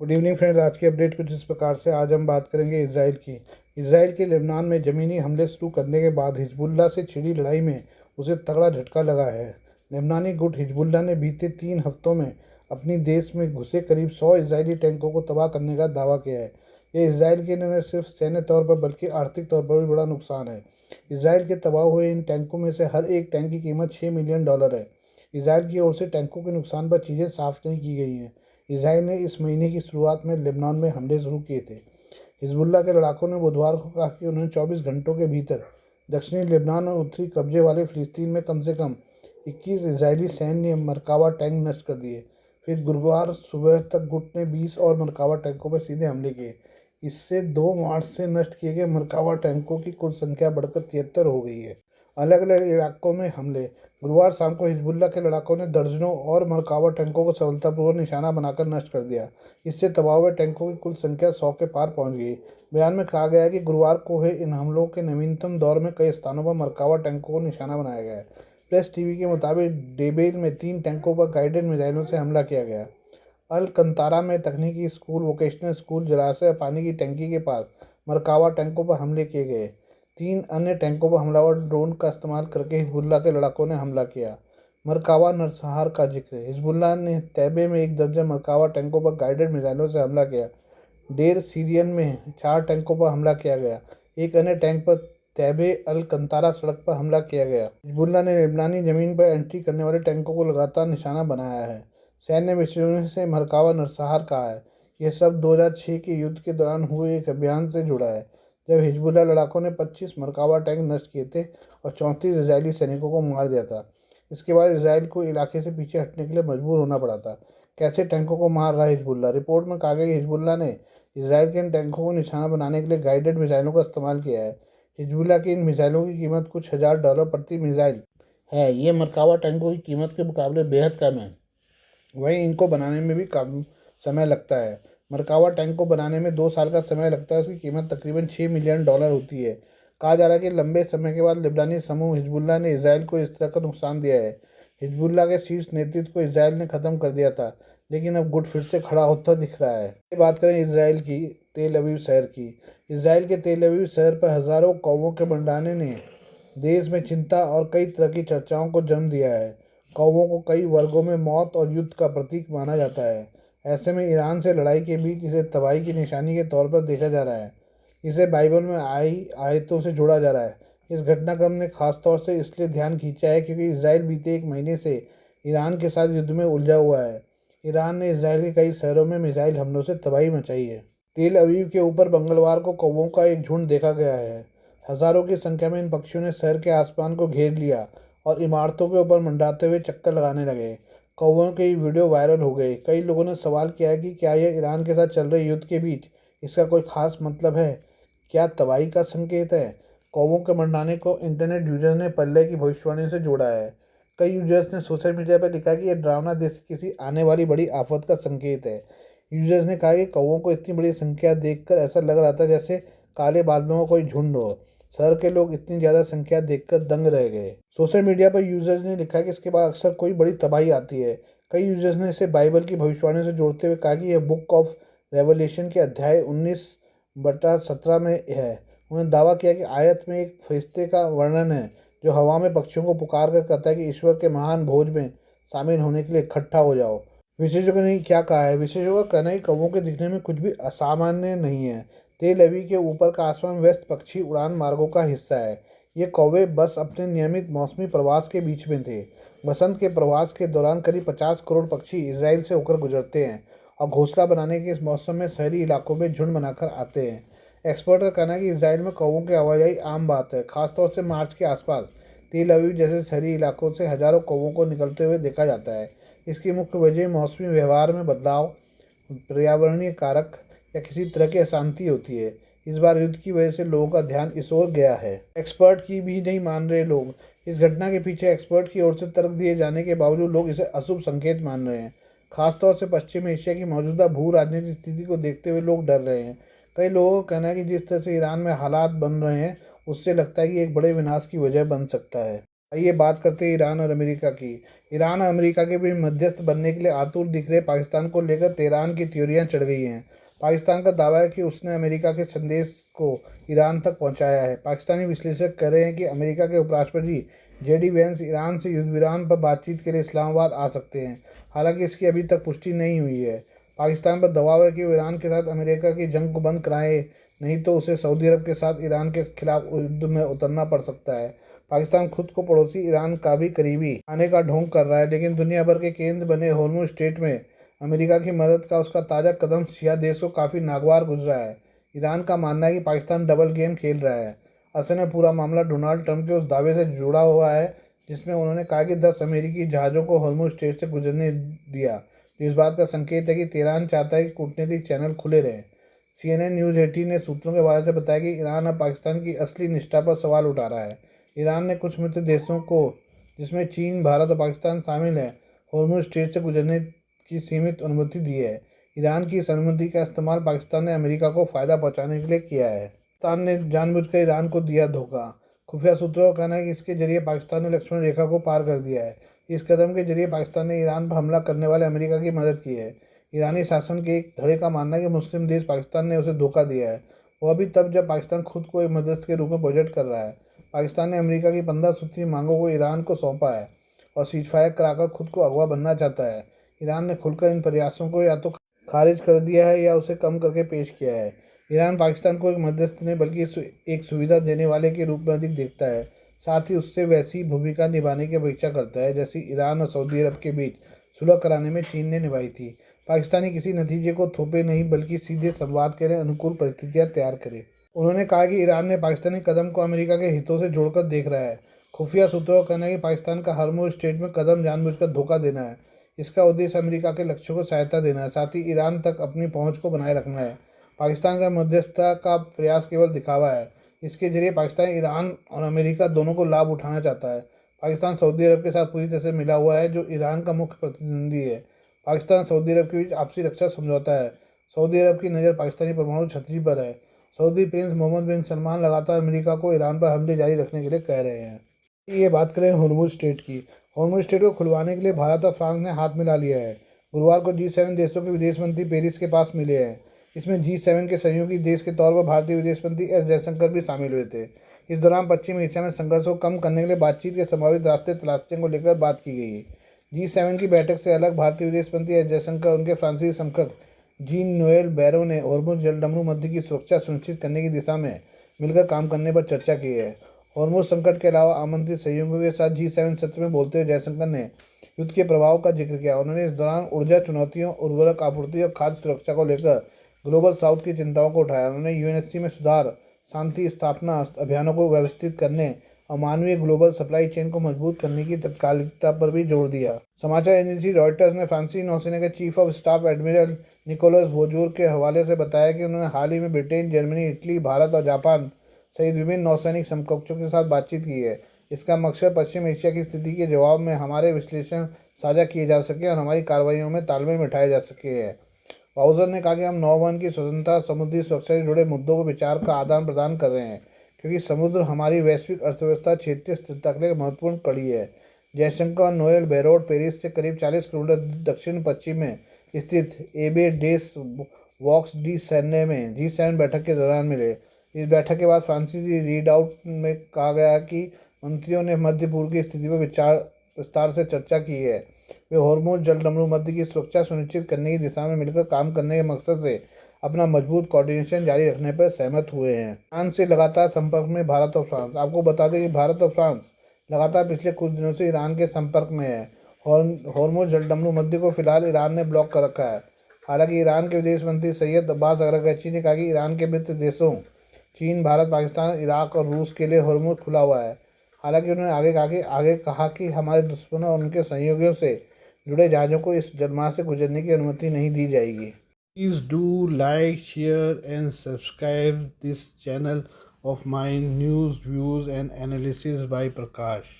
Good evening friends. आज की update कुछ इस प्रकार से। आज हम बात करेंगे इसराइल की। इसराइल के लेबनान में ज़मीनी हमले शुरू करने के बाद हिजबुल्लाह से छिड़ी लड़ाई में उसे तगड़ा झटका लगा है। लेबनानी गुट हिजबुल्लाह ने बीते 3 हफ्तों में अपनी देश में घुसे करीब 100 इजरायली टैंकों को तबाह करने का दावा किया है। ये इसराइल के लिए न सिर्फ सैन्य तौर पर बल्कि आर्थिक तौर पर भी बड़ा नुकसान है। इसराइल के तबाह हुए इन टैंकों में से हर एक टैंक की कीमत $6 मिलियन है। इसराइल की ओर से टैंकों के नुकसान पर चीज़ें साफ नहीं की गई हैं। इसराइल ने इस महीने की शुरुआत में लेबनान में हमले शुरू किए थे। हिजबुल्लाह के लड़ाकों ने बुधवार को कहा कि उन्होंने 24 घंटों के भीतर दक्षिणी लेबनान और उत्तरी कब्जे वाले फिलिस्तीन में कम से कम 21 इजरायली सैन्य मरकावा टैंक नष्ट कर दिए। फिर गुरुवार सुबह तक गुट ने 20 और मरकावा टैंकों पर सीधे हमले किए। इससे 2 मार्च से नष्ट किए गए मरकावा टैंकों की कुल संख्या बढ़कर 73 हो गई है। अलग अलग इलाकों में हमले। गुरुवार शाम को हिजबुल्लाह के लड़ाकों ने दर्जनों और मरकावा टैंकों को सफलतापूर्वक निशाना बनाकर नष्ट कर दिया। इससे तबाह हुए टैंकों की कुल संख्या 100 के पार पहुंच गई। बयान में कहा गया है कि गुरुवार को हुए इन हमलों के नवीनतम दौर में कई स्थानों पर मरकावा टैंकों को निशाना बनाया गया है। प्रेस टीवी के मुताबिक डेबेल में 3 टैंकों पर गाइडेड मिसाइलों से हमला किया गया। अल कंतारा में तकनीकी स्कूल, वोकेशनल स्कूल, जलाशय, पानी की टंकी के पास मरकावा टैंकों पर हमले किए गए। 3 अन्य टैंकों पर हमलावर ड्रोन का इस्तेमाल करके हिजबुल्लाह के लड़ाकों ने हमला किया। मरकावा नरसंहार का जिक्र। हिजबुल्लाह ने तैबे में 1 दर्जन मरकावा टैंकों पर गाइडेड मिसाइलों से हमला किया। डेर सीरियन में 4 टैंकों पर हमला किया गया। एक अन्य टैंक पर तैबे अल कंतारा सड़क पर हमला किया गया। हिजबुल्लाह ने लेबनानी जमीन पर एंट्री करने वाले टैंकों को लगातार निशाना बनाया है। सैन्य विश्लेषण से मरकावा नरसंहार कहा है। यह सब 2006 के युद्ध के दौरान हुए एक अभियान से जुड़ा है, जब हिजबुल्लाह लड़ाकों ने 25 मरकावा टैंक नष्ट किए थे और 34 इजरायली सैनिकों को मार दिया था। इसके बाद इसराइल को इलाके से पीछे हटने के लिए मजबूर होना पड़ा था। कैसे टैंकों को मार रहा है हिजबुल्लाह? रिपोर्ट में कहा गया कि हिजबुल्लाह ने इसराइल के इन टैंकों को निशाना बनाने के लिए गाइडेड मिसाइलों का इस्तेमाल किया है। हिजबुल्लाह की इन मिसाइलों की कीमत कुछ $1000 प्रति मिसाइल है। ये मरकावा टैंकों की कीमत के मुकाबले बेहद कम है। वहीं इनको बनाने में भी कम समय लगता है। मरकावा टैंक को बनाने में 2 साल का समय लगता है। उसकी कीमत तकरीबन $6 मिलियन होती है। कहा जा रहा है कि लंबे समय के बाद लेबनानी समूह हिजबुल्लाह ने इसराइल को इस तरह का नुकसान दिया है। हिजबुल्लाह के शीर्ष नेतृत्व को इसराइल ने ख़त्म कर दिया था, लेकिन अब गुट फिर से खड़ा होता दिख रहा है। बात करें इसराइल की तेल अवीव शहर की। इसराइल के तेल अवीव शहर पर हज़ारों कौवों के मंडराने ने देश में चिंता और कई तरह की चर्चाओं को जन्म दिया है। कौवों को कई वर्गों में मौत और युद्ध का प्रतीक माना जाता है। ऐसे में ईरान से लड़ाई के बीच इसे तबाही की निशानी के तौर पर देखा जा रहा है। इसे बाइबल में आई आयतों से जोड़ा जा रहा है। इस घटनाक्रम ने खासतौर से इसलिए ध्यान खींचा है क्योंकि इसराइल बीते 1 महीने से ईरान के साथ युद्ध में उलझा हुआ है। ईरान ने इसराइल के कई शहरों में मिसाइल हमलों से तबाही मचाई है। तेल अवीव के ऊपर मंगलवार को कौवों का एक झुंड देखा गया है। हजारों की संख्या में इन पक्षियों ने शहर के आसमान को घेर लिया और इमारतों के ऊपर मंडराते हुए चक्कर लगाने लगे। कौवों के वीडियो वायरल हो गए। कई लोगों ने सवाल किया है कि क्या यह ईरान के साथ चल रहे युद्ध के बीच इसका कोई खास मतलब है? क्या तबाही का संकेत है? कौवों के मंडराने को इंटरनेट यूजर्स ने प्रलय की भविष्यवाणी से जोड़ा है। कई यूजर्स ने सोशल मीडिया पर लिखा कि यह डरावना दृश्य किसी आने वाली बड़ी आफत का संकेत है। यूजर्स ने कहा कि कौवों को इतनी बड़ी संख्या देखकर ऐसा लग रहा था जैसे काले बादलों का कोई झुंड हो। शहर के लोग इतनी ज़्यादा संख्या देखकर दंग रह गए। सोशल मीडिया पर यूजर्स ने लिखा कि इसके बाद अक्सर कोई बड़ी तबाही आती है। कई यूजर्स ने इसे बाइबल की भविष्यवाणी से जोड़ते हुए कहा कि यह बुक ऑफ रेवलेशन के अध्याय 19/17 में है। उन्होंने दावा किया कि आयत में एक फरिश्ते का वर्णन है जो हवा में पक्षियों को पुकार कर कहता है कि ईश्वर के महान भोज में शामिल होने के लिए इकट्ठा हो जाओ। विशेषज्ञों ने क्या कहा है? विशेषज्ञों का कहना है कि कौवों के दिखने में कुछ भी असामान्य नहीं है। तेल अवीव के ऊपर का आसमान व्यस्त पक्षी उड़ान मार्गों का हिस्सा है। ये कौवे बस अपने नियमित मौसमी प्रवास के बीच में थे। बसंत के प्रवास के दौरान करीब 50 करोड़ पक्षी इसराइल से होकर गुजरते हैं और घोंसला बनाने के इस मौसम में शहरी इलाकों में झुंड बनाकर आते हैं। एक्सपर्ट का कहना है कि इसराइल में कौवों की आवाजाही आम बात है, खासतौर से मार्च के आसपास। तेल अवीव जैसे शहरी इलाकों से हजारों कौवों को निकलते हुए देखा जाता है। इसकी मुख्य वजह मौसमी व्यवहार में बदलाव, पर्यावरणीय कारक या किसी तरह की अशांति होती है। इस बार युद्ध की वजह से लोगों का ध्यान इस ओर गया है। एक्सपर्ट की भी नहीं मान रहे लोग। इस घटना के पीछे एक्सपर्ट की ओर से तर्क दिए जाने के बावजूद लोग इसे अशुभ संकेत मान रहे हैं। खासतौर से पश्चिम एशिया की मौजूदा भू राजनीतिक स्थिति को देखते हुए लोग डर रहे हैं। कई लोगों का कहना है कि जिस तरह से ईरान में हालात बन रहे हैं उससे लगता है कि एक बड़े विनाश की वजह बन सकता है। आइए बात करते हैं ईरान और अमेरिका की। ईरान और अमेरिका के बीच मध्यस्थ बनने के लिए आतुर दिख रहे पाकिस्तान को लेकर तेहरान की त्योरियां चढ़ गई हैं। पाकिस्तान का दावा है कि उसने अमेरिका के संदेश को ईरान तक पहुंचाया है। पाकिस्तानी विश्लेषक कह रहे हैं कि अमेरिका के उपराष्ट्रपति जेडी वेंस ईरान से युद्ध विराम पर बातचीत के लिए इस्लामाबाद आ सकते हैं। हालांकि इसकी अभी तक पुष्टि नहीं हुई है। पाकिस्तान पर दबाव है कि वो ईरान के साथ अमेरिका की जंग को बंद कराए, नहीं तो उसे सऊदी अरब के साथ ईरान के खिलाफ युद्ध में उतरना पड़ सकता है। पाकिस्तान खुद को पड़ोसी ईरान का भी करीबी आने का ढोंग कर रहा है, लेकिन दुनिया भर के केंद्र बने हॉर्मुज़ स्ट्रेट में अमेरिका की मदद का उसका ताज़ा कदम शिया देश को काफ़ी नागवार गुजरा है। ईरान का मानना है कि पाकिस्तान डबल गेम खेल रहा है। असल में पूरा मामला डोनाल्ड ट्रंप के उस दावे से जुड़ा हुआ है जिसमें उन्होंने कहा कि 10 अमेरिकी जहाज़ों को हॉर्मुज़ स्ट्रेट से गुजरने दिया, जो इस बात का संकेत है कि तेहरान चाहता है कि कूटनीतिक चैनल खुले रहें। CNN न्यूज़ 18 ने सूत्रों के हवाले से बताया कि ईरान अब पाकिस्तान की असली निष्ठा पर सवाल उठा रहा है। ईरान ने कुछ मित्र देशों को, जिसमें चीन, भारत और पाकिस्तान शामिल हैं, हॉर्मुज़ स्ट्रेट से गुजरने की सीमित अनुमति दी है। ईरान की इस अनुमति का इस्तेमाल पाकिस्तान ने अमेरिका को फ़ायदा पहुंचाने के लिए किया है। पाकिस्तान ने जानबूझकर ईरान को दिया धोखा। खुफिया सूत्रों का कहना है कि इसके जरिए पाकिस्तान ने लक्ष्मण रेखा को पार कर दिया है। इस कदम के जरिए पाकिस्तान ने ईरान पर हमला करने वाले अमेरिका की मदद की है। ईरानी शासन के एक धड़े का मानना है कि मुस्लिम देश पाकिस्तान ने उसे धोखा दिया है, वह भी तब जब पाकिस्तान खुद को एक मध्यस्थ के रूप में प्रोजेक्ट कर रहा है। पाकिस्तान ने अमेरिका की 15 सूत्री मांगों को ईरान को सौंपा है और सीजफायर कराकर खुद को अगवा बनना चाहता है। ईरान ने खुलकर इन प्रयासों को या तो खारिज कर दिया है या उसे कम करके पेश किया है। ईरान पाकिस्तान को एक मध्यस्थ नहीं बल्कि एक सुविधा देने वाले के रूप में अधिक देखता है। साथ ही उससे वैसी भूमिका निभाने की अपेक्षा करता है जैसी ईरान और सऊदी अरब के बीच सुलह कराने में चीन ने निभाई थी। पाकिस्तानी किसी नतीजे को थोपे नहीं बल्कि सीधे संवाद के लिए अनुकूल परिस्थितियां तैयार करे। उन्होंने कहा कि ईरान ने पाकिस्तानी कदम को अमेरिका के हितों से जोड़कर देख रहा है। खुफिया सूत्रों का कहना है कि पाकिस्तान का हॉर्मुज़ स्ट्रेट में कदम जानबूझकर धोखा देना है। इसका उद्देश्य अमेरिका के लक्ष्यों को सहायता देना है, साथ ही ईरान तक अपनी पहुंच को बनाए रखना है। पाकिस्तान का मध्यस्थता का प्रयास केवल दिखावा है। इसके जरिए पाकिस्तान ईरान और अमेरिका दोनों को लाभ उठाना चाहता है। पाकिस्तान सऊदी अरब के साथ पूरी तरह से मिला हुआ है, जो ईरान का मुख्य प्रतिद्वंदी है। पाकिस्तान सऊदी अरब के बीच आपसी रक्षा समझौता है। सऊदी अरब की नज़र पाकिस्तानी परमाणु छतरी पर है। सऊदी प्रिंस मोहम्मद बिन सलमान लगातार अमेरिका को ईरान पर हमले जारी रखने के लिए कह रहे हैं। ये बात करें हॉर्मुज़ स्ट्रेट की। हॉर्मुज़ स्ट्रेट को खुलवाने के लिए भारत और फ्रांस ने हाथ मिला लिया है। गुरुवार को G7 देशों के विदेश मंत्री पेरिस के पास मिले हैं। इसमें G7 के सहयोगी देश के तौर पर भारतीय विदेश मंत्री एस जयशंकर भी शामिल हुए थे। इस दौरान पश्चिमी एशिया में संघर्ष को कम करने के लिए बातचीत के संभावित रास्ते तलाशने को लेकर बात की गई। G7 की बैठक से अलग भारतीय विदेश मंत्री एस जयशंकर और उनके फ्रांसीसी समकक्ष जीन नोएल बैरो ने हॉर्मुज़ जलडमरू मध्य की सुरक्षा सुनिश्चित करने की दिशा में मिलकर काम करने पर चर्चा की है। हॉर्मुज़ संकट के अलावा आमंत्रित सहयोगियों के साथ G7 सत्र में बोलते हुए जयशंकर ने युद्ध के प्रभाव का जिक्र किया। उन्होंने इस दौरान ऊर्जा चुनौतियों, उर्वरक आपूर्ति और खाद्य सुरक्षा को लेकर ग्लोबल साउथ की चिंताओं को उठाया। उन्होंने यूएनएससी में सुधार, शांति स्थापना अभियानों को व्यवस्थित करने और मानवीय ग्लोबल सप्लाई चेन को मजबूत करने की तत्कालिकता पर भी जोर दिया। समाचार एजेंसी रॉयटर्स ने फ्रांसीसी नौसेना के chief of staff admiral Nicolas Vaujour के हवाले से बताया कि उन्होंने हाल ही में ब्रिटेन, जर्मनी, इटली, भारत और जापान सहित विभिन्न नौसैनिक समकक्षों के साथ बातचीत की है। इसका मकसद पश्चिम एशिया की स्थिति के जवाब में हमारे विश्लेषण साझा किए जा सके और हमारी कार्रवाइयों में तालमेल बिठाया जा सके है। वाउजर ने कहा कि हम नौवहन की स्वतंत्रता, समुद्री सुरक्षा से जुड़े मुद्दों पर विचार का आदान प्रदान कर रहे हैं, क्योंकि समुद्र हमारी वैश्विक अर्थव्यवस्था, क्षेत्रीय स्थिरता के लिए महत्वपूर्ण कड़ी है। जयशंकर और नोएल बैरोड पेरिस से करीब 40 किलोमीटर दक्षिण पश्चिम में स्थित एबे डेस वॉक्स डी सैन्य में G7 बैठक के दौरान मिले। इस बैठक के बाद फ्रांसीसी रीड आउट में कहा गया कि मंत्रियों ने मध्य पूर्व की स्थिति पर विस्तार से चर्चा की है। वे हॉर्मुज़ जलडमरू मध्य की सुरक्षा सुनिश्चित करने की दिशा में मिलकर काम करने के मकसद से अपना मजबूत कोऑर्डिनेशन जारी रखने पर सहमत हुए हैं। फ्रांस से लगातार संपर्क में भारत और फ्रांस। आपको बता दें कि भारत और फ्रांस लगातार पिछले कुछ दिनों से ईरान के संपर्क में है। हॉर्मुज़ जलडमरू मध्य को फिलहाल ईरान ने ब्लॉक कर रखा है। हालांकि ईरान के विदेश मंत्री सैयद अब्बास अरागची ने कहा कि ईरान के मित्र देशों चीन, भारत, पाकिस्तान, इराक और रूस के लिए हॉर्मुज़ खुला हुआ है। हालांकि उन्होंने आगे कहा कि हमारे दुश्मनों और उनके सहयोगियों से जुड़े जहाज़ों को इस जलमार्ग से गुजरने की अनुमति नहीं दी जाएगी। Please do like, share and subscribe this channel of mine, news, views and analysis by Prakash.